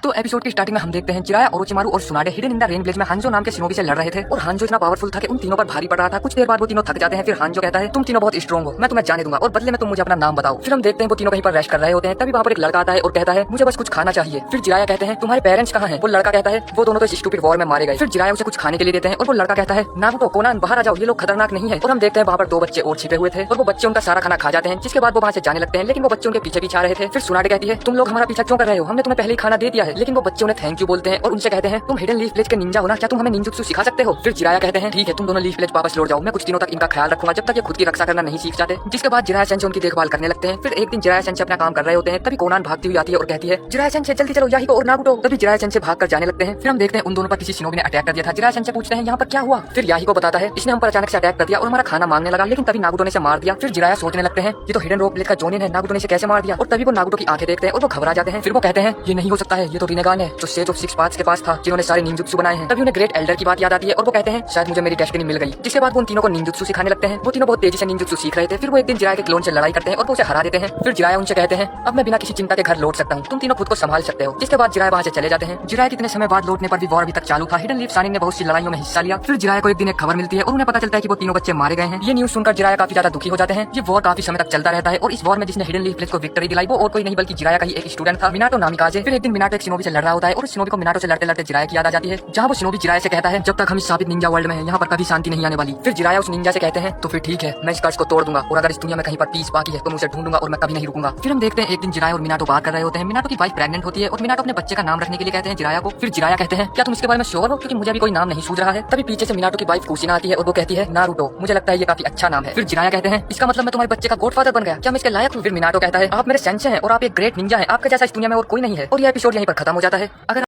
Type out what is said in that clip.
तो एपिसोड की स्टार्टिंग में हम देखते हैं जिराया, ओरोचिमारू और सुनाडे hidden in the rain village में हांजो नाम के शिनोबी से लड़ रहे थे और हांजो इतना पावरफुल था कि उन तीनों पर भारी पड़ रहा था। कुछ देर बाद वो तीनों थक जाते हैं। फिर हांजो कहता है तुम तीनों बहुत स्ट्रॉन्ग हो, मैं तुम्हें जाने दूंगा और बदले में तुम मुझे अपना नाम बताओ। फिर हम देखते हैं वो तीनों कहीं पर रेस्ट कर रहे होते हैं। तभी वहाँ पर एक लड़का आता है और कहता है मुझे बस कुछ खाना चाहिए। फिर जिराया कहते हैं तुम्हारे पेरेंट्स कहाँ हैं? वो लड़का कहता है वो दोनों तो इस स्टूपिड वॉर में मारे गए। फिर जिराया उसे कुछ खाने के लिए देते हैं और वो लड़का कहता है नारुतो, कोनान, बाहर आ जाओ, ये लोग खतरनाक नहीं है। और हम देखते हैं वहाँ पर दो बच्चे और छिपे हुए थे और वो बच्चे उनका सारा खाना खा जाते हैं। जिसके बाद वो वहाँ से जाने लगते हैं, लेकिन वो बच्चे उनके पीछे पीछे आ रहे थे। फिर सुनाडे कहती है तुम लोग हमारा पीछा क्यों कर रहे हो? हमने तुम्हें पहले ही खाना दे दिया है। लेकिन वो बच्चे उन्हें थैंक यू बोलते हैं और उनसे कहते हैं तुम हिडन लीफ विलेज के निंजा हो ना, क्या तुम हमें निंजुत्सु सिखा सकते हो? फिर जिराया कहते हैं ठीक है, तुम दोनों लीफ विलेज वापस लौट जाओ, मैं कुछ दिनों तक इनका ख्याल रखूंगा जब तक ये खुद की रक्षा करना नहीं सीख जाते। जिसके बाद जिराया सेंसे उनकी देखभाल करने लगते हैं। फिर एक दिन जिराया सेंसे अपना काम कर रहे होते हैं। तभी कोनान भागती हुई आती है और कहती है जिराया सेंसे जल्दी चलो, याहिको और नारुतो। तभी जिराया सेंसे भाग कर जाने लगते हैं। फिर हम देखते हैं उन दोनों पर किसी शिनोबी ने अटैक कर दिया था। जिराया सेंसे पूछते हैं यहाँ पर क्या हुआ? फिर याहिको बताता है इसने हम पर अचानक से अटैक कर दिया और हमारा खाना मांगने लगा, लेकिन तभी नारुतो ने इसे मार दिया। फिर जिराया सोचने लगते हैं ये तो हिडन रॉक विलेज का जोनिन है, नारुतो ने इसे कैसे मार दिया? और तभी वो नारुतो की आंखें देखते हैं और वो घबरा जाते हैं। फिर वो कहते हैं ये नहीं हो सकता है, ये तो रिनेगान है जो सेज ऑफ सिक्स पाथ्स के पास था, जिन्होंने सारे निंजुत्सु बनाए हैं। तभी उन्हें ग्रेट एल्डर की बात याद आती है और वो कहते हैं शायद मुझे मेरी डेस्टिनी मिल गई। जिसके बाद वो उन तीनों को निंजुत्सु सिखाने लगते हैं। वो तीनों बहुत तेजी से निंजुत्सु सीख रहे थे। फिर वो एक दिन जिराया के क्लोन से लड़ाई करते हैं और वो उसे हरा देते हैं। फिर जिराया उनसे कहते हैं अब मैं बिना किसी चिंता के घर लौट सकता हूँ, तुम तीनों खुद को संभाल सकते हो। जिसके बाद जिराया वहाँ से चले जाते हैं। जिराया कितने समय बाद लौटने पर भी वॉर अभी तक चालू था। हिडन लीफ शानिन ने बहुत सी लड़ाइयों में हिस्सा लिया। फिर जिराया को एक दिन एक खबर मिलती है और उन्हें पता चलता है कि वो तीनों बच्चे मारे गए हैं। ये न्यूज़ सुनकर जिराया काफी ज्यादा दुखी हो जाते हैं। ये वॉर काफी समय तक चलता रहता है और इस वॉर में जिसने हिडन लीफ विलेज को विक्ट्री दिलाई वो और कोई नहीं बल्कि जिराया का ही एक स्टूडेंट था, मिनाटो नामिकाजे। फिर एक दिन मिनाटो एक शिनोबी से लड़ रहा होता है और उस शिनोबी को मिनाटो से लड़ते लड़ते जिराया की याद आ जाती है, जहाँ वो शिनोबी जिराया से कहता है जब तक हम इस साबित निंजा वर्ल्ड में हैं यहाँ पर कभी शांति नहीं आने वाली। फिर जिराया उस निंजा से कहते हैं तो फिर ठीक है, मैं इस कर्ज को तोड़ दूंगा और अगर इस दुनिया में कहीं पर पीस बाकी है तो मैं उसे ढूंढूंगा और मैं कभी नहीं रुकूंगा। फिर हम देखते हैं एक दिन जिराया और मिनाटो बात कर रहे होते हैं। मिनाटो की वाइफ प्रेग्नेंट होती है और मिनाटो अपने बच्चे का नाम रखने के लिए कहते हैं जिराया को। फिर जिराया कहते हैं क्या तुम इसके बारे में श्योर हो, क्योंकि मुझे अभी कोई नाम नहीं सूझ रहा है। तभी पीछे से मिनाटो की वाइफ कुशिना आती है और वो कहती है नारुतो, मुझे लगता है ये काफी अच्छा नाम है। फिर जिराया कहते हैं इसका मतलब मैं तुम्हारे बच्चे का गॉडफादर बन गया, क्या मैं इसके लायक हूँ? फिर मिनाटो कहता है आप मेरे सेंसे हैं और आप एक ग्रेट निंजा हैं, आपके जैसा इस दुनिया में और कोई नहीं है। और ये एपिसोड यहीं पर खत्म हो जाता है। अगर